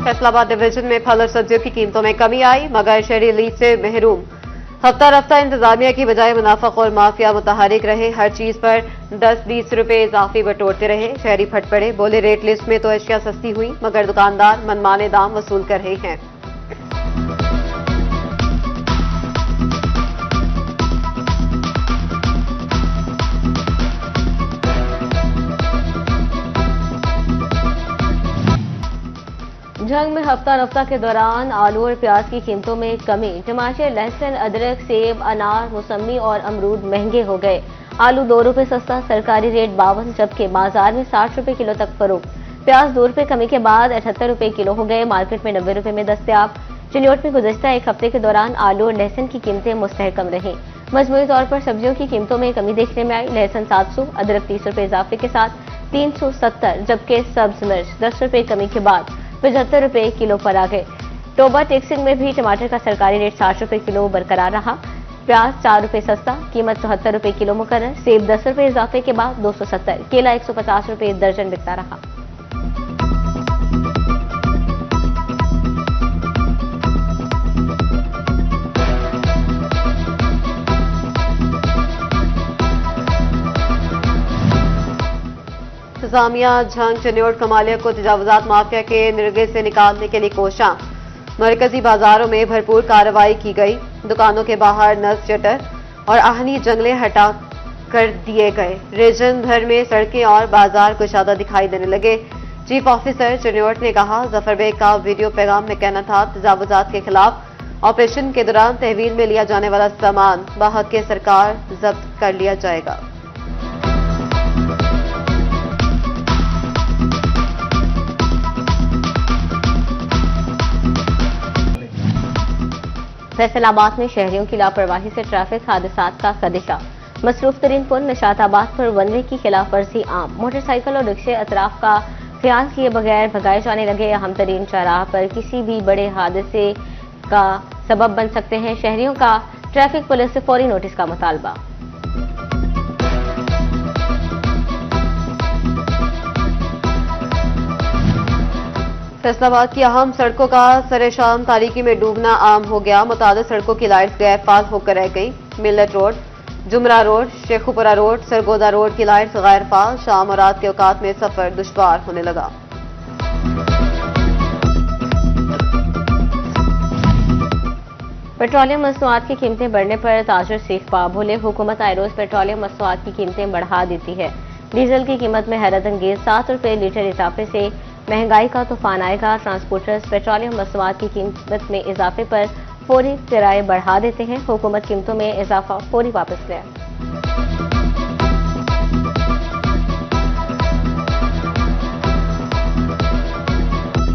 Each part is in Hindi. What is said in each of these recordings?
फैसलाबाद डिवीजन में फल और सब्जियों की कीमतों में कमी आई, मगर शहरी लीड से महरूम। हफ्ता रफ्ता इंतजामिया की बजाय मुनाफाखोर माफिया मुतहरिक रहे, हर चीज पर 10-20 रुपए इजाफी बटोरते रहे। शहरी फट पड़े, बोले रेट लिस्ट में तो अशिया सस्ती हुई, मगर दुकानदार मनमाने दाम वसूल कर रहे हैं। जंग में हफ्ता रफ्ता के दौरान आलू और प्याज की कीमतों में कमी। टमाटर, लहसुन, अदरक, सेब, अनार, मौसमी और अमरूद महंगे हो गए। आलू 2 रुपए सस्ता, सरकारी रेट 52, जबकि बाजार में 60 रुपए किलो तक फरोख्त। प्याज 2 रुपए कमी के बाद 78 रुपए किलो हो गए, मार्केट में 90 रुपए में दस्तयाब। चिन्योट में गुज़श्ता एक हफ्ते के दौरान आलू और लहसुन की कीमतें मुस्तहकम रहीं। मजमूई तौर पर सब्जियों की कीमतों में कमी देखने में आई। लहसुन 700, अदरक 30 रुपए इजाफे के साथ 370, जबकि सब्ज मिर्च 10 रुपए कमी के बाद 75 रुपए किलो पर आ गए। टोबा टेक्सिंग में भी टमाटर का सरकारी रेट 60 रुपए किलो बरकरार रहा। प्याज 4 रुपए सस्ता, कीमत 74 रुपए किलो मुकर्रर। सेब 10 रुपए इजाफे के बाद 270, केला 150 रुपए दर्जन बिकता रहा। इंतजामिया झंग चिन्योट कमालिया को तजावुजात माफिया के निर्गे से निकालने के लिए कोशां। मरकजी बाजारों में भरपूर कार्रवाई की गई। दुकानों के बाहर नस जटर और आहनी जंगले हटा कर दिए गए। रीजन भर में सड़कें और बाजार कुशादा दिखाई देने लगे। चीफ ऑफिसर चिन्योट ने कहा, जफर बेग का वीडियो पैगाम में कहना था, तजावुजात के खिलाफ ऑपरेशन के दौरान तहवील में लिया जाने वाला सामान बाहक के सरकार जब्त कर लिया जाएगा। फैसलाबाद में शहरियों की लापरवाही से ट्रैफिक हादसात का खदशा। मसरूफ तरीन पुल निशाताबाद पर वन वे की खिलाफ वर्जी आम। मोटरसाइकिल और रिक्शे अतराफ का ख्याल किए बगैर भगाए जाने लगे। अहम तरीन चौराहा पर किसी भी बड़े हादसे का सबब बन सकते हैं। शहरियों का ट्रैफिक पुलिस से फौरी नोटिस का मुतालबा। फैसलाबाद की अहम सड़कों का सरेशाम तारीकी में डूबना आम हो गया। मुतादिद सड़कों की लाइट्स गैर फाल होकर रह गई। Millat road, Jumra road, Sheikhupura road, Sargodha road की लाइट्स गैर फाल। शाम और रात के औकात में सफर दुश्वार होने लगा। पेट्रोलियम मसनूआत की कीमतें बढ़ने पर ताजर सीख पा बोले, हुकूमत आए रोज पेट्रोलियम मसनूआत की कीमतें बढ़ा देती है। डीजल की कीमत में हैरत अंगेज 7 रुपए लीटर इजाफे से महंगाई का तूफान आएगा। ट्रांसपोर्टर्स पेट्रोलियम मसनूआत की कीमत में इजाफे पर फौरी किराए बढ़ा देते हैं। हुकूमत कीमतों में इजाफा फौरी वापस ले।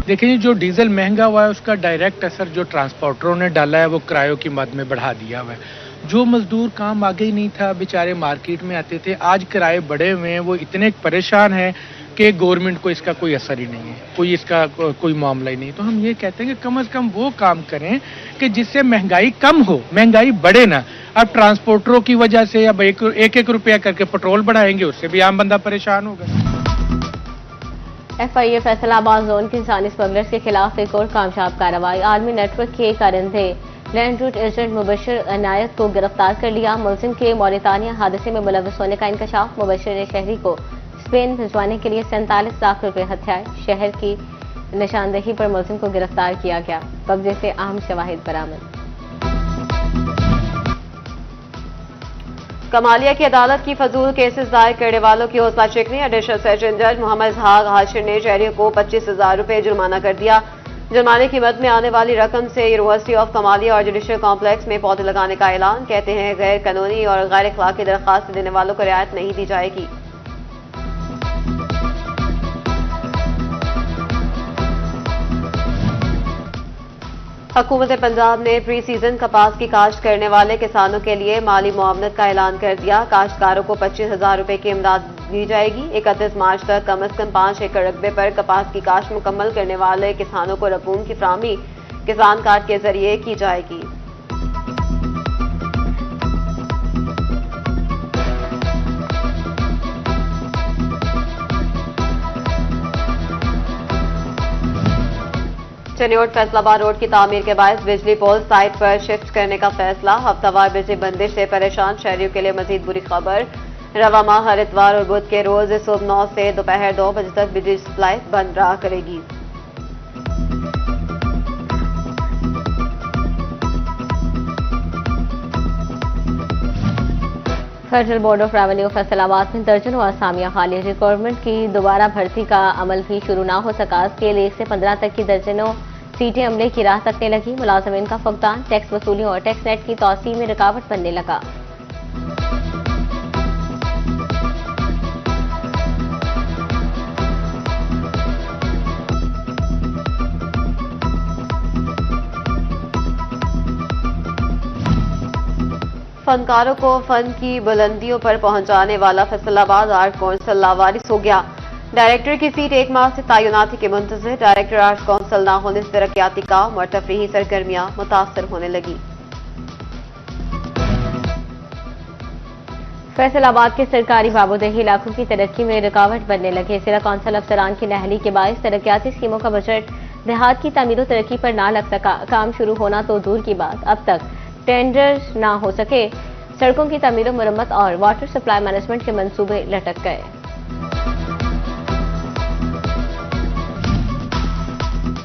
देखिए, जो डीजल महंगा हुआ है उसका डायरेक्ट असर जो ट्रांसपोर्टरों ने डाला है वो किरायों की मद में बढ़ा दिया हुआ है। जो मजदूर काम आगे ही नहीं था, बेचारे मार्केट में आते थे, आज किराए बढ़े हुए हैं, वो इतने परेशान हैं कि गवर्नमेंट को इसका कोई असर ही नहीं है, कोई इसका कोई मामला ही नहीं। तो हम ये कहते हैं कि कम से कम वो काम करें कि जिससे महंगाई कम हो, महंगाई बढ़े ना। अब ट्रांसपोर्टरों की वजह से अब एक रुपया करके पेट्रोल बढ़ाएंगे, उससे भी आम बंदा परेशान होगा। FIA फैसलाबाद जोन के इंसानी स्मगलर्स के खिलाफ एक और कामयाब कार्रवाई। आर्मी नेटवर्क के कारिंदे land route agent Mubashar Anayat को गिरफ्तार कर लिया। मुलजिम के मौरितानिया हादसे में मुलव्वस होने का इंकशाफ। मुबशर ने शहरी को स्पेन भिजवाने के लिए 47 लाख रुपए हथियाए। शहर की निशानदेही पर मुलजिम को गिरफ्तार किया गया। कब्जे से अहम शवाहिद बरामद। कमालिया की अदालत की फजूल केसेस दायर करने वालों की हौसला शिकनी। एडिशनल सेशन जज मोहम्मद इसहाक हाशिर ने शहरियों को 25,000 रुपए जुर्माना कर दिया। जुर्माने की मद में आने वाली रकम से यूनिवर्सिटी ऑफ कमालिया और जुडिशल कॉम्प्लेक्स में पौधे लगाने का ऐलान। कहते हैं गैर कानूनी और गैर अखलाकी दरखास्त देने वालों को रियायत नहीं दी जाएगी। हुकूमत पंजाब ने प्री सीजन कपास की काश्त करने वाले किसानों के लिए माली मुआवनत का ऐलान कर दिया। काश्तकारों को 25,000 रुपए की इमदाद दी जाएगी। 31 मार्च तक कम से कम 5 एकड़ रकबे पर कपास की काश्त मुकम्मल करने वाले किसानों को रकूम की फराहमी किसान कार्ड के जरिए की जाएगी। चनियोट फैसलाबाद रोड की तामीर के बायस बिजली पोल साइट पर शिफ्ट करने का फैसला। हफ्तावार बिजली बंदिश से परेशान शहरियों के लिए मजीद बुरी खबर। रवा माह हर इतवार और बुध के रोज सुबह 9 से दोपहर 2 बजे तक बिजली सप्लाई बंद रहा करेगी। Federal board of revenue Faisalabad में दर्जनों असामियां खाली। रिक्वायरमेंट की दोबारा भर्ती का अमल भी शुरू ना हो सका। स्केल 1 से 15 तक की दर्जनों सीटें अमले की राह तकने लगी। मुलाजमीन का फुकदान, टैक्स वसूली और टैक्स नेट की तौसीह में रुकावट बनने लगा। फनकारों को फन की बुलंदियों पर पहुंचाने वाला फैसलाबाद आर्ट कौंसिल लावारिस हो गया। डायरेक्टर की सीट 1 माह से तैनाती के मुंतज़िर। डायरेक्टर आर्ट कौंसिल न होने से तरक्याती काम और तफरीही सरगर्मियां मुतासर होने लगी। फैसलाबाद के सरकारी बाबूदेही इलाकों की तरक्की में रुकावट बनने लगे। जिला कौंसिल अफसरान की नहली के बायस तरक्याती स्कीमों का बजट देहात की तामीर और तरक्की पर ना लग सका। काम शुरू होना तो दूर की बात, अब तक टेंडर ना हो सके। सड़कों की तामीर, मुरम्मत और वाटर सप्लाई मैनेजमेंट के मंसूबे लटक गए।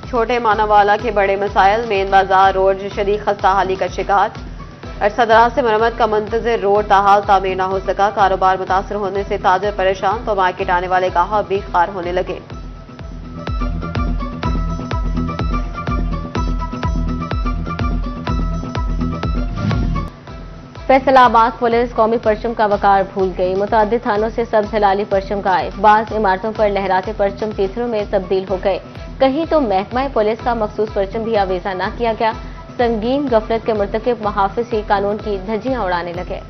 छोटे मानावाला के बड़े मसाइल। मेन बाजार रोड शदीद खस्ताहाली का शिकार। अरसा से मरम्मत का मुंतज़िर रोड ताहाल तामीर ना हो सका। कारोबार मुतासर होने से ताजर परेशान तो मार्केट आने वाले गाहक भी खार होने लगे। फैसलाबाद पुलिस कौमी परचम का वकार भूल गई। मुतअद्दिद थानों से सब झलाली परचम गायब। बाज़ इमारतों पर लहराते परचम तीसरों में तब्दील हो गए। कहीं तो महकमा पुलिस का मखसूस परचम भी आवेजा न किया गया। संगीन गफलत के मुर्तकिब मुहाफिज ही कानून की धज्जियां उड़ाने लगे।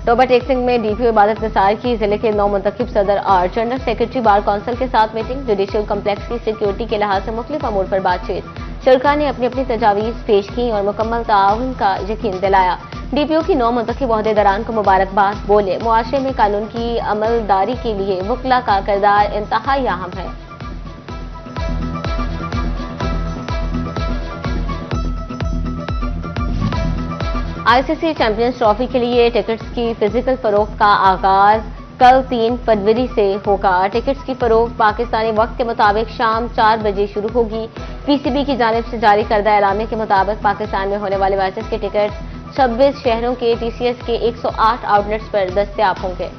टोबा टेक्सिंग में डीपीओ इबादत निसार की जिले के 9 मुंतखब सदर और जनरल सेक्रेटरी बार काउंसिल के साथ मीटिंग। जुडिशियल कम्प्लेक्स की सिक्योरिटी के लिहाज से मुख्तलिफ अमूर पर बातचीत। शरका ने अपनी अपनी तजावीज पेश की और मुकम्मल ताउन का यकीन दिलाया। डीपीओ की 9 मुंतखब ओहदेदारान को मुबारकबाद। बोले, मुआशरे में कानून की अमलदारी के लिए वकला का किरदार इंतहाई अहम है। आईसीसी चैंपियंस ट्रॉफी के लिए टिकट्स की फिजिकल फरोख्त का आगाज कल 3 फरवरी से होगा। टिकट्स की फरोख्त पाकिस्तानी वक्त के मुताबिक शाम 4 बजे शुरू होगी। पीसीबी की जानिब से जारी करदा एलामे के मुताबिक पाकिस्तान में होने वाले मैचेस के टिकट 26 शहरों के टीसीएस के 108 आउटलेट्स पर दस्तयाब होंगे।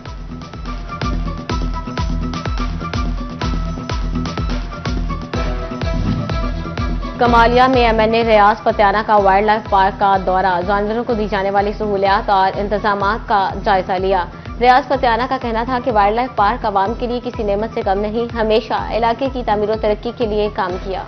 कमालिया में एमएनए रियाज पतियाना का वाइल्ड लाइफ पार्क का दौरा। जानवरों को दी जाने वाली सहूलियात और इंतजामात का जायजा लिया। रियाज पतियाना का कहना था कि वाइल्ड लाइफ पार्क आवाम के लिए किसी नेमत से कम नहीं, हमेशा इलाके की तामीर और तरक्की के लिए काम किया।